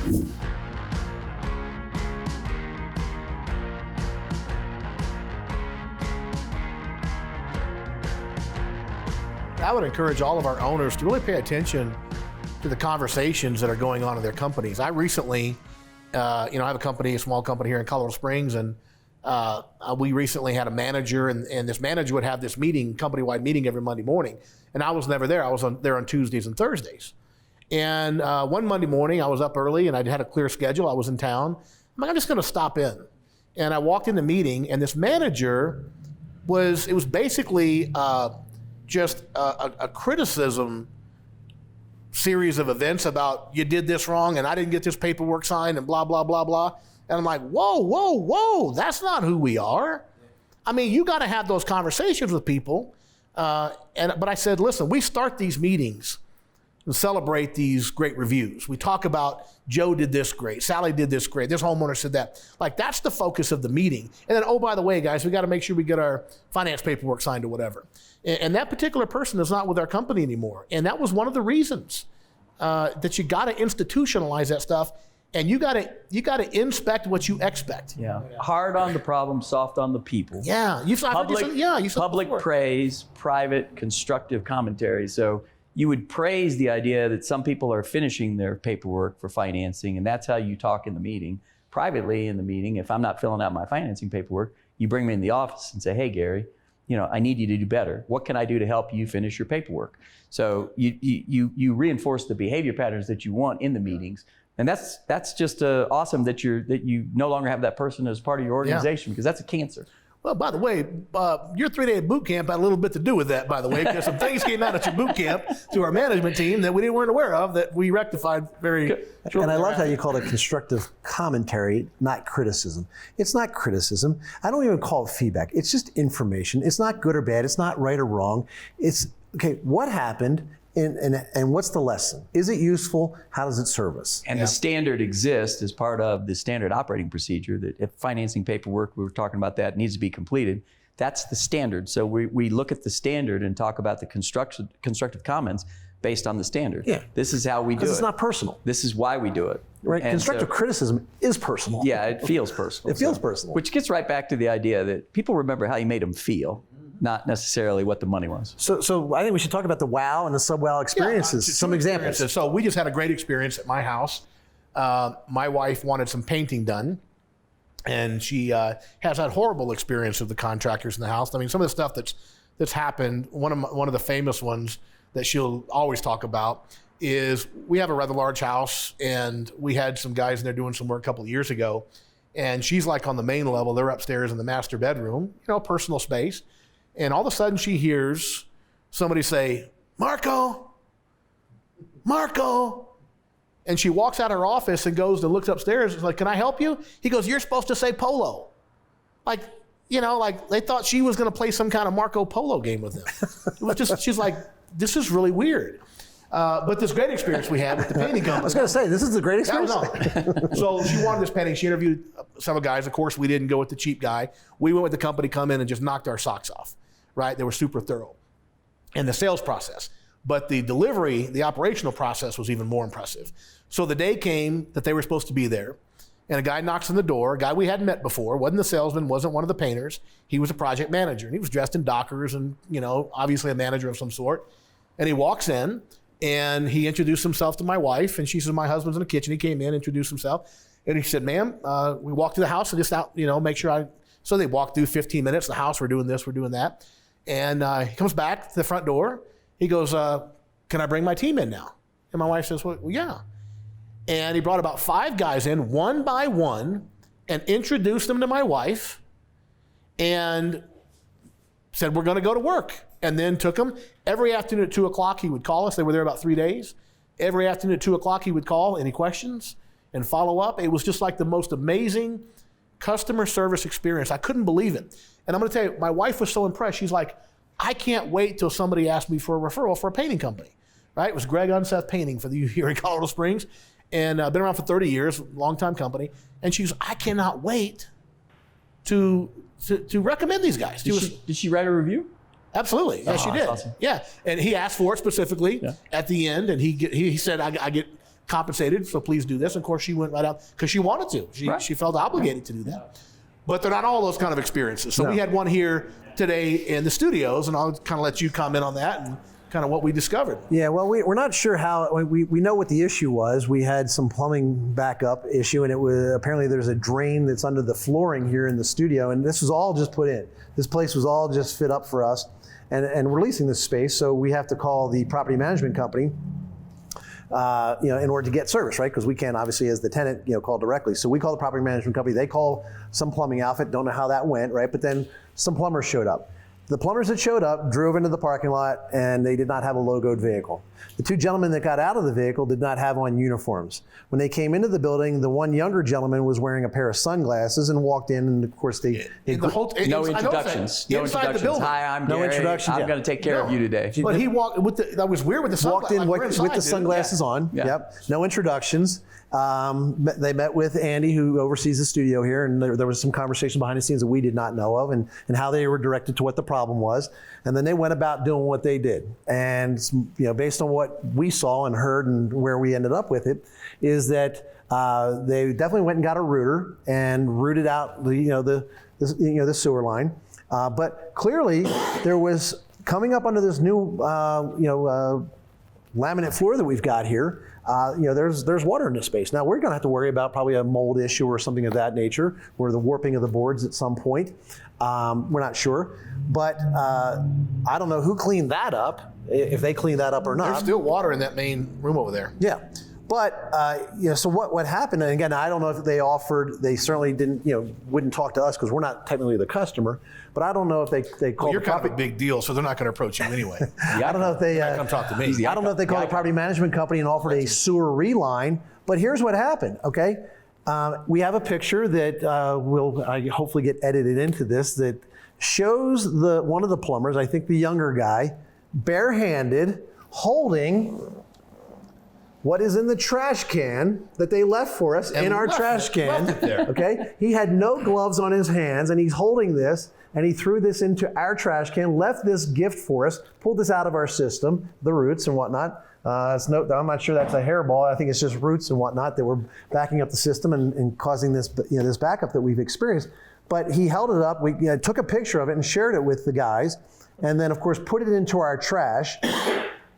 I would encourage all of our owners to really pay attention to the conversations that are going on in their companies. I recently, I have a small company here in Colorado Springs, and we recently had a manager, and this manager would have this company-wide meeting every Monday morning, and I was never there. I was there on Tuesdays and Thursdays. And one Monday morning, I was up early, and I had a clear schedule. I was in town. I'm just going to stop in. And I walked in the meeting, and this manager was basically just a criticism series of events about, you did this wrong and I didn't get this paperwork signed and blah, blah, blah, blah. And I'm like, whoa, that's not who we are. I mean, you got to have those conversations with people. But I said, listen, we start these meetings and celebrate these great reviews. We talk about Joe did this great, Sally did this great, this homeowner said that. Like, that's the focus of the meeting. And then, oh, by the way, guys, we got to make sure we get our finance paperwork signed or whatever. And that particular person is not with our company anymore. And that was one of the reasons that you got to institutionalize that stuff. And you got to inspect what you expect. Yeah. Hard on the problem, soft on the people. Yeah. Public praise, private constructive commentary. So you would praise the idea that some people are finishing their paperwork for financing, and that's how you talk in the meeting. Privately in the meeting, if I'm not filling out my financing paperwork, you bring me in the office and say, hey, Gary, I need you to do better. What can I do to help you finish your paperwork? So you reinforce the behavior patterns that you want in the meetings. And that's just awesome that you no longer have that person as part of your organization, because that's a cancer. Well, by the way, your 3-day boot camp had a little bit to do with that, by the way, because some things came out at your boot camp to our management team that we weren't aware of, that we rectified very shortly. And I love how you call it constructive commentary, not criticism. It's not criticism. I don't even call it feedback. It's just information. It's not good or bad. It's not right or wrong. It's, okay, what happened? And what's the lesson? Is it useful? How does it serve us? And the standard exists as part of the standard operating procedure, that if financing paperwork, we were talking about that, needs to be completed. That's the standard. So we look at the standard and talk about the constructive comments based on the standard. Yeah. This is how we do it. Because it's not personal. This is why we do it. Right. And constructive criticism is personal. Yeah, it feels personal. It feels personal. Which gets right back to the idea that people remember how you made them feel, not necessarily what the money was. So I think we should talk about the wow and the sub-wow experiences. Some examples. So we just had a great experience at my house. My wife wanted some painting done, and she has had horrible experience with the contractors in the house. I mean, some of the stuff that's happened, one of the famous ones that she'll always talk about is, we have a rather large house, and we had some guys in there doing some work a couple of years ago, and she's like on the main level, they're upstairs in the master bedroom, personal space. And all of a sudden she hears somebody say, Marco. And she walks out of her office and goes and looks upstairs. It's like, can I help you? He goes, you're supposed to say Polo. Like they thought she was going to play some kind of Marco Polo game with them. It was just, she's like, this is really weird. But this great experience we had with the painting company. I was going to say, this is a great experience. So she wanted this painting. She interviewed several guys. Of course, we didn't go with the cheap guy. We went with the company, come in and just knocked our socks off. Right? They were super thorough. And the sales process. But the delivery, the operational process was even more impressive. So the day came that they were supposed to be there, and a guy knocks on the door, a guy we hadn't met before, wasn't the salesman, wasn't one of the painters. He was a project manager, and he was dressed in Dockers and, obviously a manager of some sort. And he walks in, and he introduced himself to my wife, and she says, my husband's in the kitchen. He came in, introduced himself, and he said, ma'am, we walked to the house and just out, make sure So they walked through 15 minutes, the house, we're doing this, we're doing that. And he comes back to the front door. He goes, can I bring my team in now? And my wife says, well, yeah. And he brought about 5 guys in, one by one, and introduced them to my wife and said, we're going to go to work. And then took them. Every afternoon at 2 o'clock, he would call us. They were there about 3 days. Every afternoon at 2 o'clock, he would call, any questions, and follow up. It was just like the most amazing customer service experience. I couldn't believe it. And I'm going to tell you, my wife was so impressed. She's like, I can't wait till somebody asks me for a referral for a painting company. Right? It was Greg Unseth Painting for you here in Colorado Springs. And been around for 30 years, long-time company. And she's, I cannot wait to recommend these guys. Did she write a review? Absolutely. Yeah, she did. Awesome. Yeah. And he asked for it specifically at the end. And he said, I get compensated, so please do this. Of course, she went right out because she wanted to. She felt obligated to do that. But they're not all those kind of experiences. So we had one here today in the studios, and I'll kind of let you comment on that and kind of what we discovered. Yeah, well, we're not sure how. We know what the issue was. We had some plumbing backup issue, and it was apparently there's a drain that's under the flooring here in the studio, and this was all just put in. This place was all just fit up for us, and we're leasing this space, so we have to call the property management company, in order to get service, right? Because we can't obviously, as the tenant, call directly. So we call the property management company. They call some plumbing outfit. Don't know how that went, right? But then some plumbers showed up. The plumbers that showed up drove into the parking lot, and they did not have a logoed vehicle. The two gentlemen that got out of the vehicle did not have on uniforms. When they came into the building, the one younger gentleman was wearing a pair of sunglasses and walked in, and of course no introductions. No introductions. Hi, I'm Gary. No introductions. I'm going to take care of you today. But he walked with that was weird with the sunglasses. Walked in with the sunglasses on. Yeah. Yep. No introductions. They met with Andy, who oversees the studio here, and there was some conversation behind the scenes that we did not know of, and how they were directed to what the problem was. And then they went about doing what they did. And based on what we saw and heard and where we ended up with it, is that they definitely went and got a rooter and rooted out the sewer line. But clearly there was coming up under this new laminate floor that we've got here. There's water in this space. Now we're going to have to worry about probably a mold issue or something of that nature, or the warping of the boards at some point. We're not sure, but I don't know who cleaned that up, if they cleaned that up or not. There's still water in that main room over there. Yeah. But, so what happened, and again, I don't know if they certainly didn't, wouldn't talk to us because we're not technically the customer, but I don't know if they called you're kind of a big deal, so they're not going to approach you anyway. I don't know if they come talk to me. I don't know if they called the property management company and offered a sewer reline, but here's what happened, okay? We have a picture that will hopefully get edited into this that shows one of the plumbers, I think the younger guy, barehanded, holding what is in the trash can that they left for us in our trash can. Okay, he had no gloves on his hands, and he's holding this, and he threw this into our trash can, left this gift for us, pulled this out of our system, the roots and whatnot. I'm not sure that's a hairball. I think it's just roots and whatnot that were backing up the system and causing this, this backup that we've experienced. But he held it up. We took a picture of it and shared it with the guys, and then of course put it into our trash.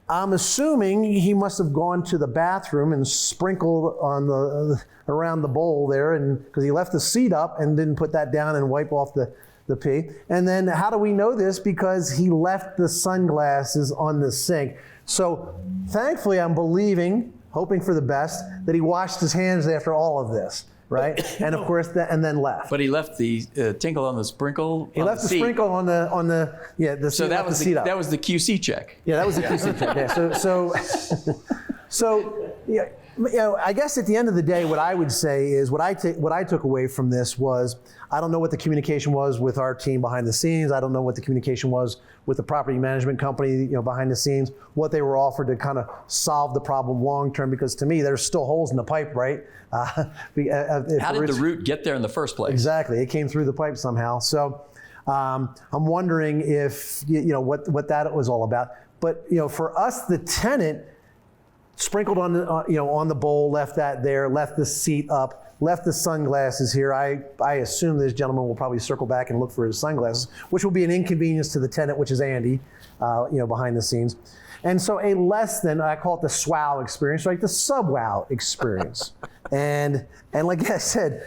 I'm assuming he must have gone to the bathroom and sprinkled on around the bowl there, and because he left the seat up and didn't put that down and wipe off the pee. And then how do we know this? Because he left the sunglasses on the sink. So thankfully, I'm hoping for the best, that he washed his hands after all of this. Right, and of course, and then left. But he left the tinkle on the sprinkle. He left the seat. sprinkle on the the so seat. that was that was the QC check. Yeah, that was the QC check. Yeah. So I guess at the end of the day, what I would say is what I took away from this was, I don't know what the communication was with our team behind the scenes. I don't know what the communication was with the property management company, behind the scenes, what they were offered to kind of solve the problem long term, because to me, there's still holes in the pipe, right? How did the root get there in the first place? Exactly, it came through the pipe somehow. So I'm wondering if, what that was all about. But, for us, the tenant sprinkled on the bowl, left that there, left the seat up, left the sunglasses here. I assume this gentleman will probably circle back and look for his sunglasses, which will be an inconvenience to the tenant, which is Andy, behind the scenes. And so a less than, I call it the SWOW experience, right? The sub-wow experience. and like I said,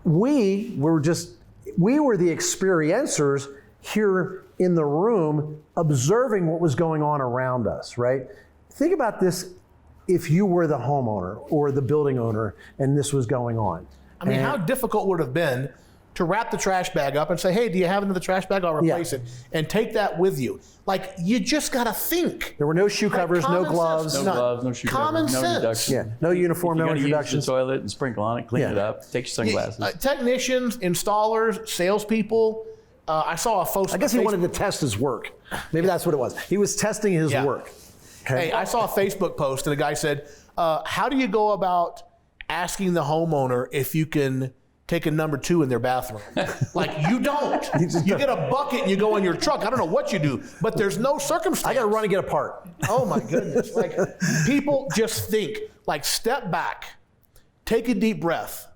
we were the experiencers here in the room observing what was going on around us, right? Think about this if you were the homeowner or the building owner and this was going on. I mean, how difficult would it have been to wrap the trash bag up and say, hey, do you have another trash bag? I'll replace it. And take that with you. Like, you just got to think. There were no shoe covers, no gloves. No gloves, no shoe common covers, no sense. introductions. Yeah, no uniform, no introductions. Use the toilet and sprinkle on it, clean it up, take your sunglasses. Technicians, installers, salespeople. I saw a post. I guess he wanted to test his work. Maybe that's what it was. He was testing his work. Okay. Hey, I saw a Facebook post and a guy said, how do you go about asking the homeowner if you can taking number 2 in their bathroom. Like, you don't. You get a bucket and you go in your truck. I don't know what you do, but there's no circumstance. I got to run and get a part. Oh my goodness. Like, people just think, like, step back, take a deep breath.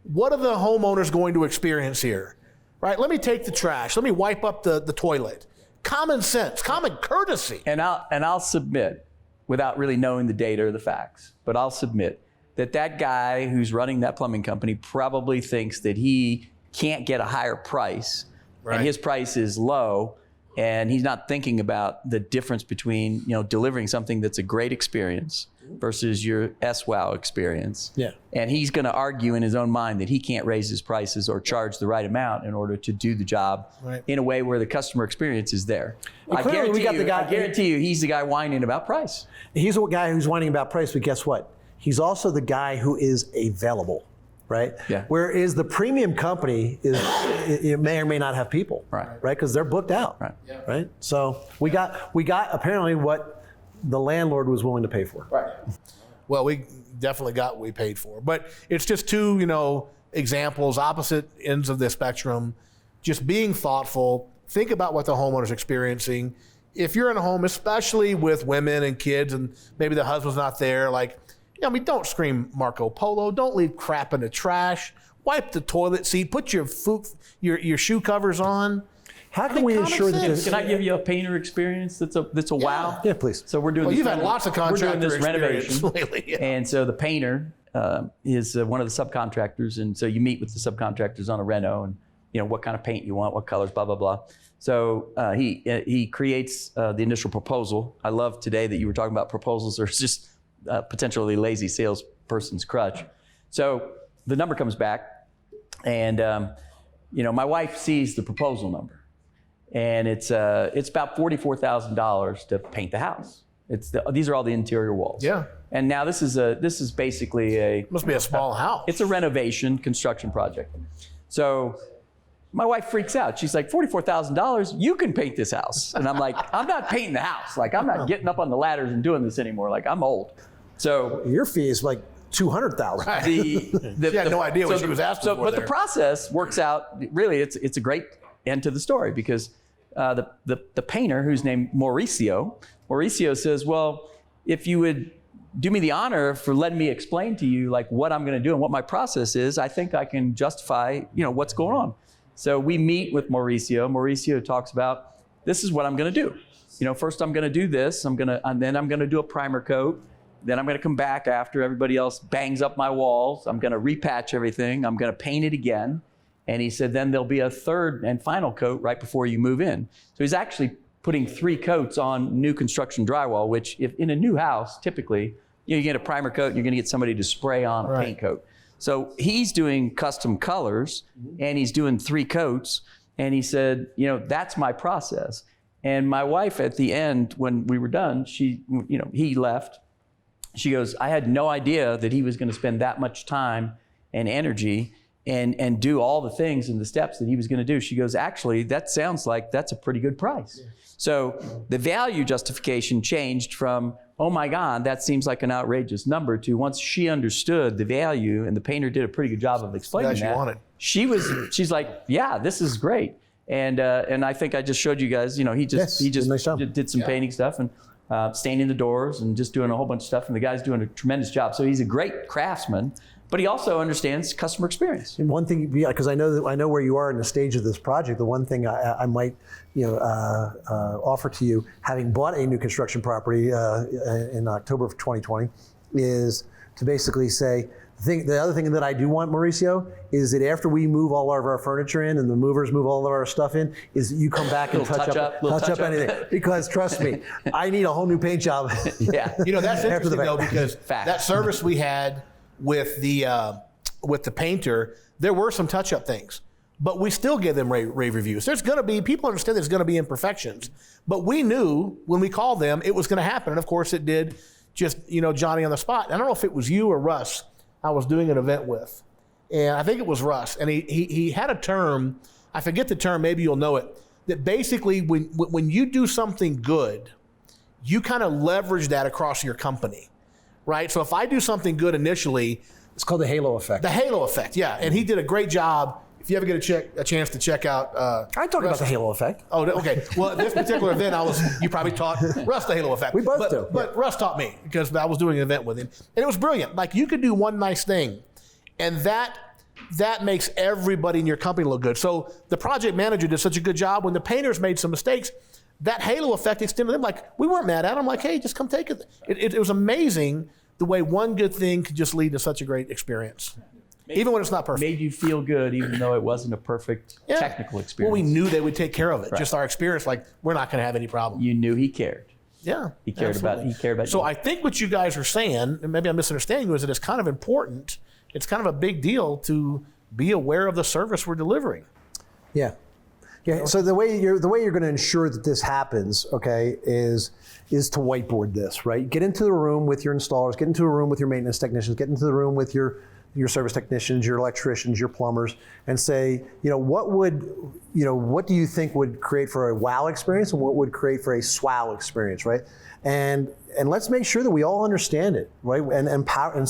What are the homeowners going to experience here? Right? Let me take the trash. Let me wipe up the toilet. Common sense, common courtesy. And I'll submit, without really knowing the data or the facts, but I'll submit that guy who's running that plumbing company probably thinks that he can't get a higher price, and his price is low, and he's not thinking about the difference between, you know, delivering something that's a great experience versus your SWOW experience. Yeah. And he's going to argue in his own mind that he can't raise his prices or charge the right amount in order to do the job in a way where the customer experience is there. I guarantee you he's the guy whining about price. He's the guy who's whining about price, but guess what? He's also the guy who is available, right? Yeah. Whereas the premium company it may or may not have people, right? Because they're booked out, right? Yeah. Right. So we got apparently what the landlord was willing to pay for. Right. Well, we definitely got what we paid for, but it's just 2, you know, examples, opposite ends of the spectrum. Just being thoughtful. Think about what the homeowner's experiencing. If you're in a home, especially with women and kids, and maybe the husband's not there, like, I mean, don't scream Marco Polo. Don't leave crap in the trash. Wipe the toilet seat. Put your shoe covers on. How can we ensure that this? Can I give you a painter experience that's a wow? Yeah, please. So we're doing. Well, you've had lots of contractor this renovation lately. Yeah. And so the painter is one of the subcontractors, and so you meet with the subcontractors on a reno, and you know what kind of paint you want, what colors, blah blah blah. So he creates the initial proposal. I love today that you were talking about proposals are just potentially lazy salesperson's crutch. So the number comes back, and you know, my wife sees the proposal number, and it's about $44,000 to paint the house. These are all the interior walls. Yeah. And now this is basically must be a small house. It's a renovation construction project. So my wife freaks out. She's like, $44,000, you can paint this house. And I'm like, I'm not painting the house. Like, I'm not getting up on the ladders and doing this anymore. Like, I'm old. So your fee is like $200,000. Right. She had no idea what she was asking for. But the process works out. Really, it's a great end to the story, because the painter, who's named Mauricio says, well, if you would do me the honor for letting me explain to you like what I'm going to do and what my process is, I think I can justify, you know, what's going on. So we meet with Mauricio. Mauricio talks about, this is what I'm going to do. You know, first I'm going to do this. And then I'm going to do a primer coat. Then I'm going to come back after everybody else bangs up my walls. I'm going to repatch everything. I'm going to paint it again. And he said, then there'll be a third and final coat right before you move in. So he's actually putting 3 coats on new construction drywall, which if in a new house, typically, you get a primer coat and you're going to get somebody to spray on a paint coat. So he's doing custom colors, and he's doing 3 coats. And he said, you know, that's my process. And my wife at the end, when we were done, he left. She goes, I had no idea that he was going to spend that much time and energy and do all the things and the steps that he was going to do. She goes, actually, that sounds like that's a pretty good price. Yeah. So the value justification changed from, oh my God, that seems like an outrageous number, to once she understood the value, and the painter did a pretty good job of explaining that. She's like, yeah, this is great. And I think I just showed you guys, you know, he just did some painting stuff and staining the doors and just doing a whole bunch of stuff. And the guy's doing a tremendous job. So he's a great craftsman, but he also understands customer experience. And one thing, because I know where you are in the stage of this project. The one thing I might, offer to you, having bought a new construction property in October of 2020, is to basically say, the other thing that I do want, Mauricio, is that after we move all of our furniture in and the movers move all of our stuff in, is that you come back and touch up anything. Because trust me, I need a whole new paint job. Yeah. You know, that's interesting though, because that service we had with the painter, there were some touch-up things, but we still give them rave reviews. There's going to be, people understand there's going to be imperfections, but we knew when we called them it was going to happen, and of course it did. Just, you know, Johnny on the spot. I don't know if it was you or Russ I was doing an event with, and I think it was Russ, and he had a term, I forget the term, maybe you'll know it, that basically when you do something good, you kind of leverage that across your company. Right? So if I do something good initially, It's called the halo effect. The halo effect, yeah. And he did a great job. If you ever get a chance to check out, I talk about the halo effect. Oh, okay. Well, this particular event, you probably taught Russ the halo effect. We both do. But Russ taught me because I was doing an event with him, and it was brilliant. Like, you could do one nice thing, and that makes everybody in your company look good. So the project manager did such a good job. When the painters made some mistakes, that halo effect extended them. Like, we weren't mad at them. Like, hey, just come take it. It was amazing the way one good thing could just lead to such a great experience. Even when it's not perfect. Made you feel good, even though it wasn't a perfect technical experience. Well, we knew they would take care of it. Right. Just our experience, like, we're not going to have any problem. You knew he cared. Yeah, He cared about you. So I think what you guys are saying, and maybe I'm misunderstanding you, is that it's kind of important. It's kind of a big deal to be aware of the service we're delivering. Yeah. Yeah. So the way you're going to ensure that this happens, okay, is to whiteboard this, right? Get into the room with your installers, get into a room with your maintenance technicians, get into the room with your service technicians, your electricians, your plumbers, and say, what do you think would create for a wow experience and what would create for a swow experience, right? And let's make sure that we all understand it, right? And empower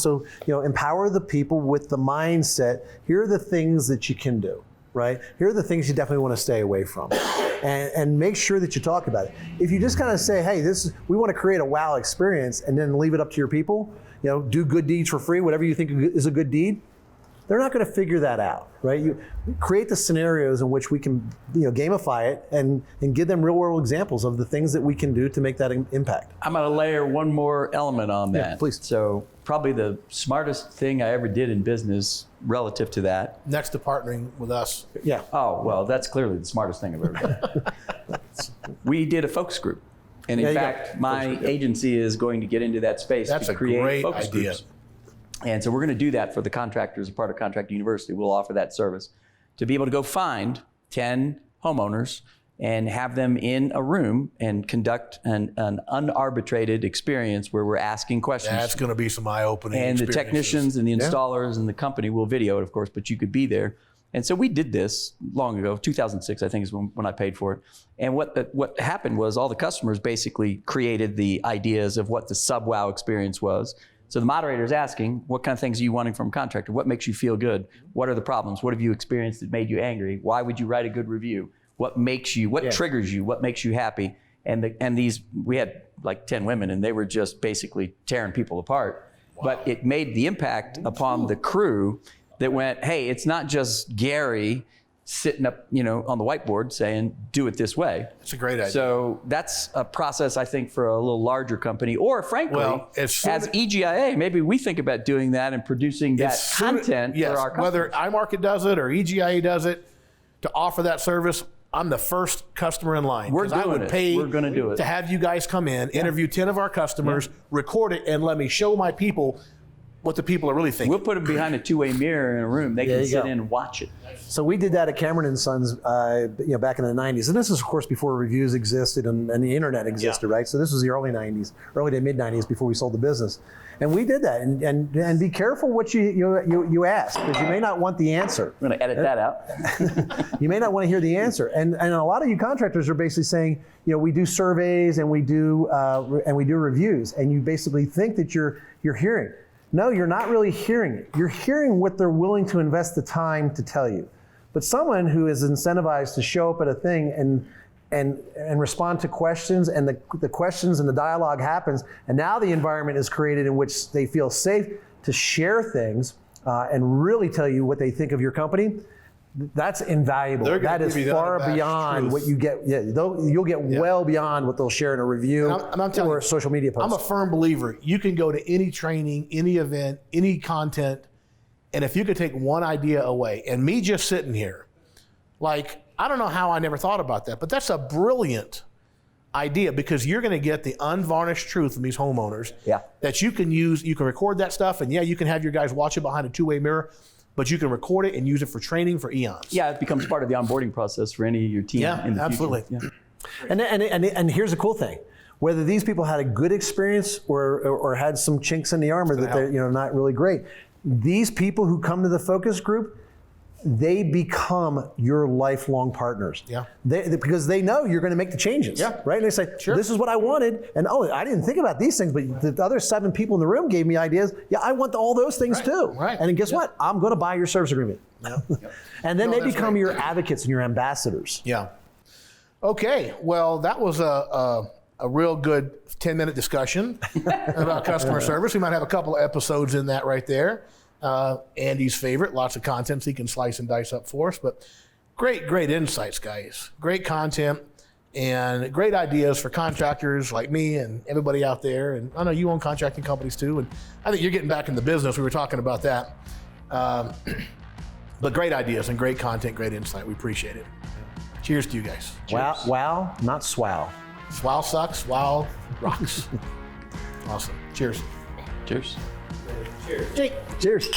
the people with the mindset. Here are the things that you can do, right? Here are the things you definitely want to stay away from, and make sure that you talk about it. If you just kind of say, hey, we want to create a wow experience, and then leave it up to your people, do good deeds for free, whatever you think is a good deed, they're not going to figure that out, right? You create the scenarios in which we can, gamify it and give them real world examples of the things that we can do to make that impact. I'm going to layer one more element on that. Yeah, please. So probably the smartest thing I ever did in business relative to that. Next to partnering with us. Yeah. Oh, well, that's clearly the smartest thing I've ever done. We did a focus group. And in fact, my agency is going to get into that space to create focus groups. And so we're going to do that for the contractors, a part of Contractor University. We'll offer that service to be able to go find 10 homeowners and have them in a room and conduct an unarbitrated experience where we're asking questions. That's going to be some eye-opening And the technicians and the Yeah. installers and the company will video it, of course, but you could be there. And so we did this long ago, 2006, I think is when I paid for it. And what happened was all the customers basically created the ideas of what the sub-wow experience was. So the moderator is asking, what kind of things are you wanting from a contractor? What makes you feel good? What are the problems? What have you experienced that made you angry? Why would you write a good review? What triggers you? What makes you happy? And these, we had like 10 women and they were just basically tearing people apart. Wow. But it made the impact upon the crew that went, hey, it's not just Gary sitting up, on the whiteboard saying, do it this way. That's a great idea. So that's a process, I think, for a little larger company. Or frankly, as EGIA, maybe we think about doing that and producing that content for our customers. Whether iMarket does it or EGIA does it, to offer that service, I'm the first customer in line. We're going to do it. To have you guys come in, interview 10 of our customers, record it, and let me show my people what the people are really thinking. We'll put them behind a two-way mirror in a room. They can sit in and watch it. So we did that at Cameron & Sons back in the 90s. And this is, of course, before reviews existed and the internet existed, right? So this was the early 90s, early to mid-90s before we sold the business. And we did that. And be careful what you ask, because you may not want the answer. I'm going to edit that out. You may not want to hear the answer. And a lot of you contractors are basically saying, we do surveys and we do reviews. And you basically think that you're hearing. No, you're not really hearing it. You're hearing what they're willing to invest the time to tell you. But someone who is incentivized to show up at a thing and respond to questions, and the questions and the dialogue happens, and now the environment is created in which they feel safe to share things and really tell you what they think of your company, that's invaluable. That is far beyond what you get. Yeah, you'll get well beyond what they'll share in a review or a social media post. I'm a firm believer. You can go to any training, any event, any content, and if you could take one idea away, and me just sitting here, like, I don't know how I never thought about that, but that's a brilliant idea, because you're going to get the unvarnished truth from these homeowners that you can use. You can record that stuff, and you can have your guys watch it behind a two-way mirror, but you can record it and use it for training for eons. Yeah, it becomes part of the onboarding process for any of your team in the absolutely. future. Yeah. And here's the cool thing. Whether these people had a good experience or had some chinks in the armor that they're not really great, these people who come to the focus group, they become your lifelong partners. Yeah. Because they know you're going to make the changes. Yeah. Right? And they say, this is what I wanted. And I didn't think about these things, but the other 7 people in the room gave me ideas. Yeah, I want all those things too. Right. And then guess what? I'm going to buy your service agreement. Yeah. And then they that's become right. your advocates and your ambassadors. Yeah. Okay. Well, that was a real good 10-minute discussion about customer service. We might have a couple of episodes in that right there. Andy's favorite, lots of content he can slice and dice up for us, but great insights, guys. Great content and great ideas for contractors like me and everybody out there. And I know you own contracting companies too, and I think you're getting back in the business. We were talking about that. But great ideas and great content, great insight. We appreciate it. Cheers to you guys. Wow, wow, not swow. Swow sucks, wow rocks. Awesome. Cheers. Cheers. Cheers. Cheers.